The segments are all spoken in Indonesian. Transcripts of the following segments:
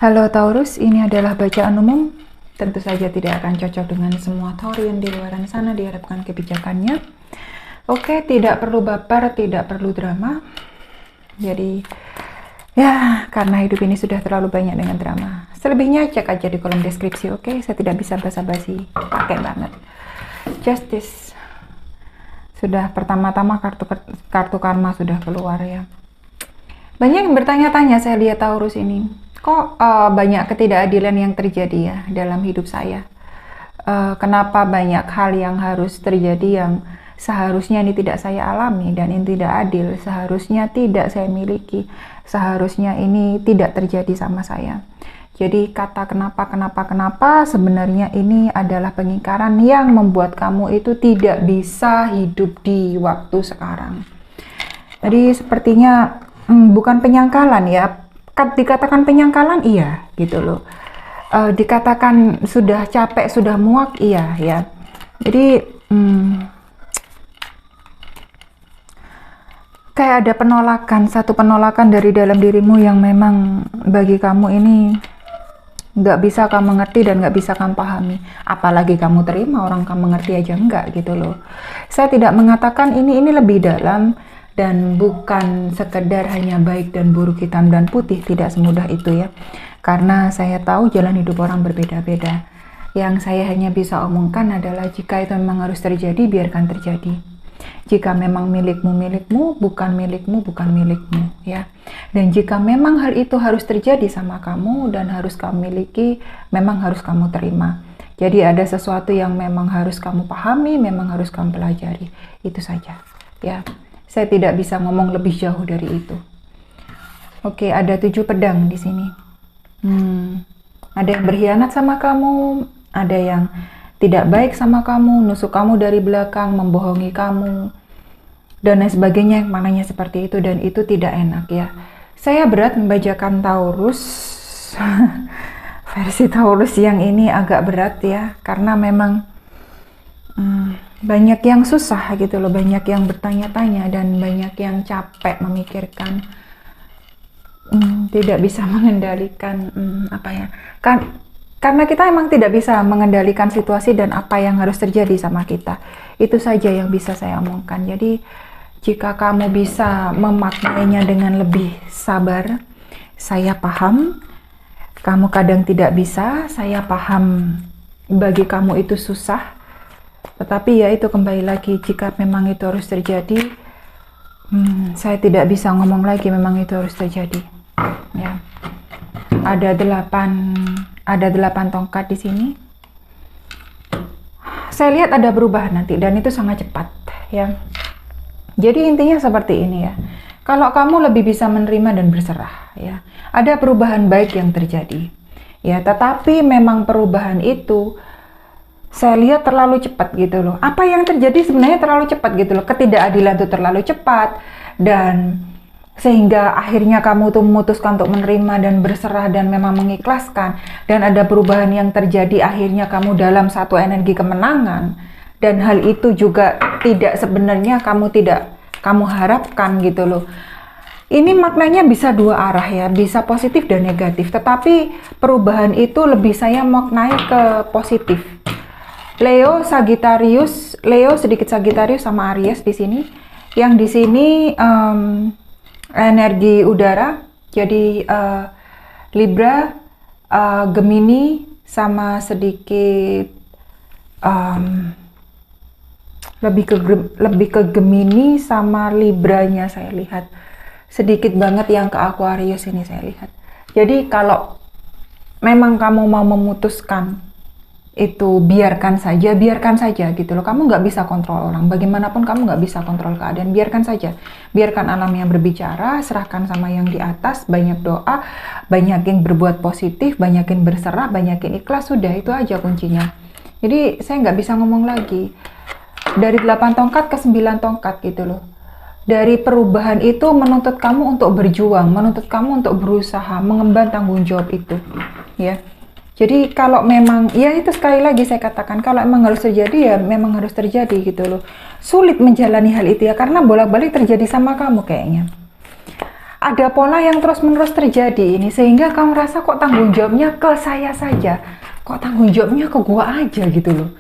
Halo Taurus, ini adalah bacaan umum. Tentu saja tidak akan cocok dengan semua Taurian di luar sana, diharapkan kebijakannya. Oke, tidak perlu baper, tidak perlu drama. Jadi, ya, karena hidup ini sudah terlalu banyak dengan drama. Selebihnya cek aja di kolom deskripsi, oke? Saya tidak bisa basa-basi, pakai banget. Justice. Sudah pertama-tama kartu karma sudah keluar ya. Banyak yang bertanya-tanya, saya lihat Taurus ini. Kok banyak ketidakadilan yang terjadi ya dalam hidup saya? Kenapa banyak hal yang harus terjadi yang seharusnya ini tidak saya alami dan ini tidak adil, seharusnya tidak saya miliki, seharusnya ini tidak terjadi sama saya. Jadi kata kenapa sebenarnya ini adalah pengingkaran yang membuat kamu itu tidak bisa hidup di waktu sekarang. Jadi sepertinya bukan penyangkalan ya. Dikatakan penyangkalan iya gitu loh, dikatakan sudah capek, sudah muak iya ya. Jadi kayak ada penolakan, satu penolakan dari dalam dirimu yang memang bagi kamu ini nggak bisa kamu mengerti dan nggak bisa kamu pahami. Apalagi kamu terima orang kamu mengerti aja enggak gitu loh. Saya tidak mengatakan ini lebih dalam dan bukan sekedar hanya baik dan buruk, hitam dan putih, tidak semudah itu ya. Karena saya tahu jalan hidup orang berbeda-beda. Yang saya hanya bisa omongkan adalah jika itu memang harus terjadi, biarkan terjadi. Jika memang milikmu, bukan milikmu ya. Dan jika memang hal itu harus terjadi sama kamu dan harus kamu miliki, memang harus kamu terima. Jadi ada sesuatu yang memang harus kamu pahami, memang harus kamu pelajari. Itu saja ya. Saya tidak bisa ngomong lebih jauh dari itu. Oke, ada 7 pedang di sini. Ada yang berkhianat sama kamu, ada yang tidak baik sama kamu, nusuk kamu dari belakang, membohongi kamu, dan lain sebagainya, maknanya seperti itu, dan itu tidak enak ya. Saya berat membacakan Taurus, versi Taurus yang ini agak berat ya, karena memang banyak yang susah gitu loh, banyak yang bertanya-tanya dan banyak yang capek memikirkan, tidak bisa mengendalikan karena kita emang tidak bisa mengendalikan situasi dan apa yang harus terjadi sama kita. Itu saja yang bisa saya omongkan. Jadi jika kamu bisa memaknainya dengan lebih sabar, saya paham. Kamu kadang tidak bisa, saya paham bagi kamu itu susah. Tetapi ya itu kembali lagi, jika memang itu harus terjadi, saya tidak bisa ngomong lagi, memang itu harus terjadi ya. Ada 8 tongkat di sini. Saya lihat ada perubahan nanti dan itu sangat cepat ya. Jadi intinya seperti ini ya. Kalau kamu lebih bisa menerima dan berserah ya, ada perubahan baik yang terjadi ya. Tetapi memang perubahan itu saya lihat terlalu cepat gitu loh. Apa yang terjadi sebenarnya terlalu cepat gitu loh. Ketidakadilan itu terlalu cepat dan sehingga akhirnya kamu tuh memutuskan untuk menerima dan berserah dan memang mengikhlaskan, dan ada perubahan yang terjadi, akhirnya kamu dalam satu energi kemenangan, dan hal itu juga tidak sebenarnya kamu harapkan gitu loh. Ini maknanya bisa dua arah ya, bisa positif dan negatif, tetapi perubahan itu lebih saya maknai ke positif. Leo sedikit Sagittarius sama Aries di sini. Yang di sini energi udara, jadi Libra, Gemini sama sedikit lebih ke Gemini sama Libranya saya lihat. Sedikit banget yang ke Aquarius ini saya lihat. Jadi kalau memang kamu mau memutuskan itu biarkan saja gitu loh. Kamu nggak bisa kontrol orang, bagaimanapun kamu nggak bisa kontrol keadaan. Biarkan saja, biarkan alam yang berbicara, serahkan sama yang di atas, banyak doa, banyakin berbuat positif, banyakin berserah, banyakin ikhlas, sudah itu aja kuncinya. Jadi saya nggak bisa ngomong lagi. Dari 8 tongkat ke 9 tongkat gitu loh. Dari perubahan itu menuntut kamu untuk berjuang, menuntut kamu untuk berusaha mengemban tanggung jawab itu ya. Jadi kalau memang, ya itu sekali lagi saya katakan, kalau memang harus terjadi ya memang harus terjadi gitu loh. Sulit menjalani hal itu ya, karena bolak-balik terjadi sama kamu kayaknya. ada pola yang terus-menerus terjadi ini, sehingga kamu rasa kok tanggung jawabnya ke saya saja, kok tanggung jawabnya ke gua aja gitu loh.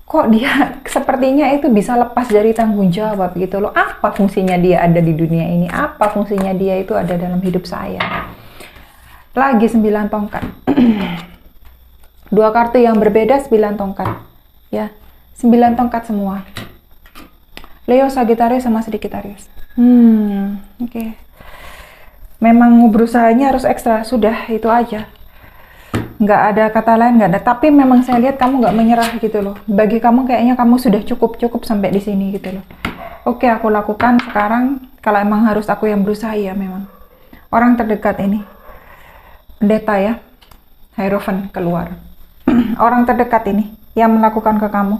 Kok dia sepertinya itu bisa lepas dari tanggung jawab gitu loh. Apa fungsinya dia ada di dunia ini? Apa fungsinya dia itu ada dalam hidup saya? Lagi 9 tongkat. Dua kartu yang berbeda, 9 tongkat. Ya, 9 tongkat semua. Leo, Sagittarius sama Sagittarius. Oke. Memang berusahanya harus ekstra, sudah itu aja. Nggak ada kata lain, nggak ada. Tapi memang saya lihat kamu nggak menyerah gitu loh. Bagi kamu kayaknya kamu sudah cukup sampai di sini gitu loh. Oke, aku lakukan sekarang. Kalau emang harus aku yang berusaha, ya memang. Orang terdekat ini, pendeta ya, Hierophant keluar. Orang terdekat ini yang melakukan ke kamu.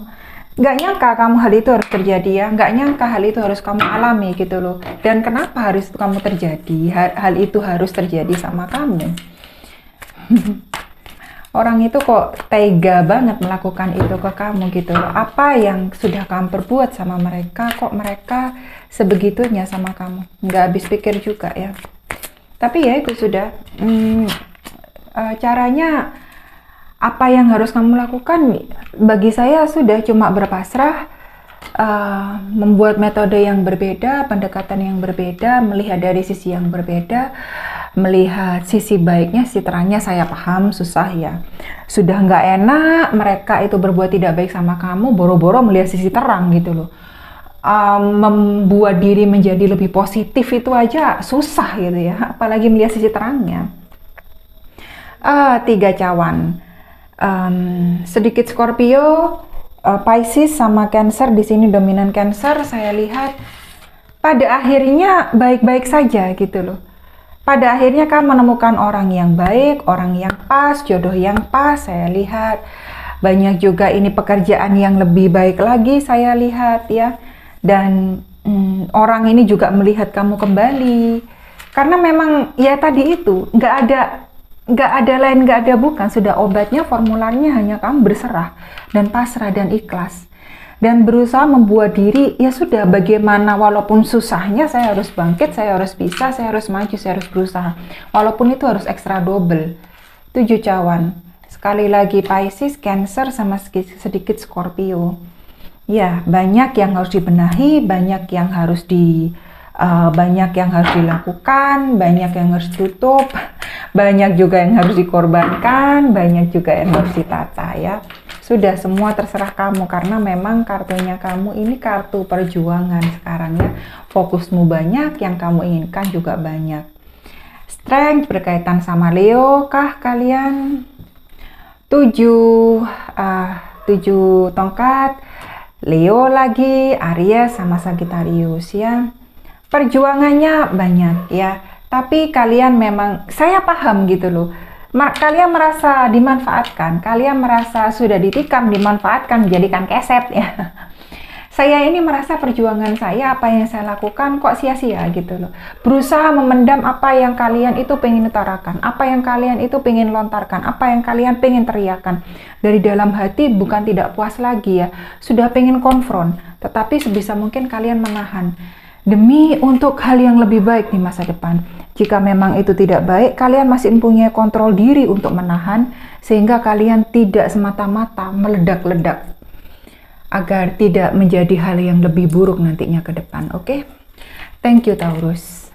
Nggak nyangka kamu hal itu harus terjadi ya. Nggak nyangka hal itu harus kamu alami gitu loh. Dan kenapa harus kamu terjadi? Hal itu harus terjadi sama kamu. Orang itu kok tega banget melakukan itu ke kamu gitu loh. Apa yang sudah kamu perbuat sama mereka, kok mereka sebegitunya sama kamu? Nggak habis pikir juga ya. Tapi ya itu sudah. Caranya apa yang harus kamu lakukan? Bagi saya sudah cuma berpasrah, membuat metode yang berbeda, pendekatan yang berbeda, melihat dari sisi yang berbeda, melihat sisi baiknya, sisi terangnya. Saya paham susah ya, sudah nggak enak mereka itu berbuat tidak baik sama kamu, boro-boro melihat sisi terang gitu loh. Membuat diri menjadi lebih positif itu aja susah gitu ya, apalagi melihat sisi terangnya. 3 cawan, sedikit Scorpio, Pisces sama Cancer. Di sini dominan Cancer. Saya lihat pada akhirnya baik-baik saja gitu loh. Pada akhirnya kamu menemukan orang yang baik, orang yang pas, jodoh yang pas. Saya lihat banyak juga ini pekerjaan yang lebih baik lagi saya lihat ya. Dan orang ini juga melihat kamu kembali. Karena memang ya tadi itu nggak ada lain, nggak ada bukan. Sudah obatnya, formularnya hanya kamu berserah dan pasrah dan ikhlas. Dan berusaha membuat diri, ya sudah bagaimana, walaupun susahnya saya harus bangkit, saya harus bisa, saya harus maju, saya harus berusaha. Walaupun itu harus ekstra double. 7 cawan. Sekali lagi Pisces, Cancer, sama sedikit Scorpio. Ya, banyak yang harus dibenahi, banyak yang harus dilakukan, banyak yang harus ditutup, banyak juga yang harus dikorbankan, banyak juga yang harus ditata ya. Sudah semua terserah kamu, karena memang kartunya kamu ini kartu perjuangan sekarang ya. Fokusmu banyak, yang kamu inginkan juga banyak. Strength berkaitan sama Leo kah kalian? 7 tongkat, Leo lagi, Aries sama Sagittarius ya. Perjuangannya banyak ya, tapi kalian memang, saya paham gitu loh, kalian merasa dimanfaatkan, kalian merasa sudah ditikam, dimanfaatkan, dijadikan keset ya. Saya ini merasa perjuangan saya, apa yang saya lakukan kok sia-sia gitu loh. Berusaha memendam apa yang kalian itu pengen utarakan, apa yang kalian itu pengen lontarkan, apa yang kalian pengen teriakan. Dari dalam hati bukan tidak puas lagi ya, sudah pengen konfront, tetapi sebisa mungkin kalian menahan. Demi untuk hal yang lebih baik di masa depan. Jika memang itu tidak baik, kalian masih mempunyai kontrol diri untuk menahan, sehingga kalian tidak semata-mata meledak-ledak, agar tidak menjadi hal yang lebih buruk nantinya ke depan. Oke? Thank you Taurus.